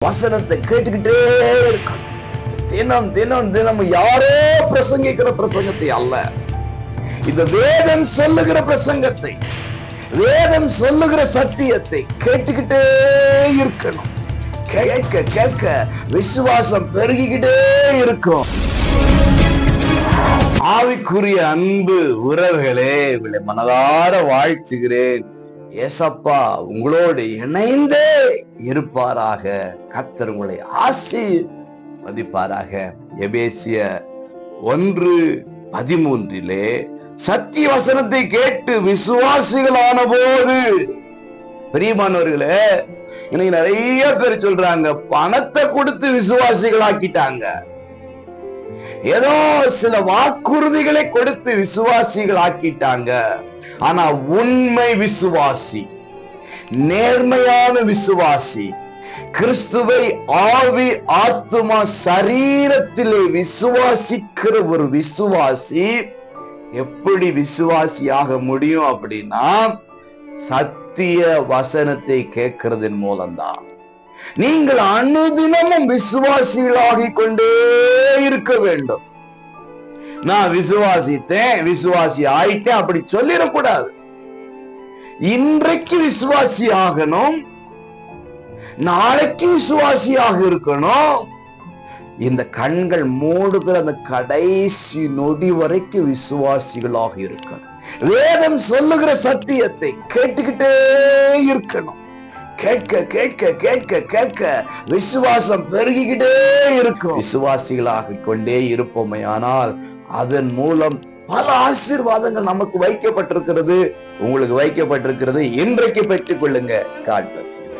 வசனத்தை கேட்டுக்கிட்டே இருக்கணும். தினம் தினம் தினம் யாரோ பிரசங்கிக்கிற பிரசங்கத்தை அல்ல, இந்த வேதம் சொல்லுகிற பிரசங்கத்தை, வேதம் சொல்லுகிற சத்தியத்தை கேட்டுக்கிட்டே இருக்கணும். கேட்க கேட்க விசுவாசம் பெருகிக்கிட்டே இருக்கும். ஆவிக்குரிய அன்பு உறவுகளே, இவளை மனதார வாழ்த்துகிறேன். ஏசப்பா உங்களோடு இணைந்தே இருப்பாராக. கர்த்தர் உங்களை ஆசீர்வதிப்பாராக. எபேசியர் 1:13 சத்திய வசனத்தை கேட்டு விசுவாசிகளான போது, பிரியமானவர்களே, இன்னைக்கு நிறைய பேர் சொல்றாங்க பணத்தை கொடுத்து விசுவாசிகளாக்கிட்டாங்க, ஏதோ சில வாக்குறுதிகளை கொடுத்து விசுவாசிகள் ஆக்கிட்டாங்க. ஆனா உண்மை விசுவாசி, நேர்மையான விசுவாசி, கிறிஸ்துவை ஆவி ஆத்துமா சரீரத்திலே விசுவாசிக்கிற ஒரு விசுவாசி எப்படி விசுவாசியாக முடியும் அப்படின்னா, சத்திய வசனத்தை கேட்கிறதன் மூலம்தான். நீங்கள் அனுதினமும் விசுவாசிகளாகிக் கொண்டே இருக்க வேண்டும். நான் விசுவாசித்தேன், விசுவாசி ஆயிட்டேன் அப்படி சொல்லிடக்கூடாது. இன்றைக்கு விசுவாசி ஆகணும், நாளைக்கு விசுவாசியாக இருக்கணும். இந்த கண்கள் மூடுகிற அந்த கடைசி நொடி வரைக்கும் விசுவாசிகளாக இருக்கணும். வேதம் சொல்லுகிற சத்தியத்தை கேட்டுக்கிட்டே இருக்கணும். கேட்க கேட்க கேட்க கேட்க விசுவாசம் பெருகிக்கிட்டே இருக்கும். விசுவாசிகளாக கொண்டே இருப்போமையானால் அதன் மூலம் பல ஆசீர்வாதங்கள் நமக்கு வைக்கப்பட்டிருக்கிறது, உங்களுக்கு வைக்கப்பட்டிருக்கிறது. இன்றைக்கு பெற்றுக் கொள்ளுங்க. God bless you.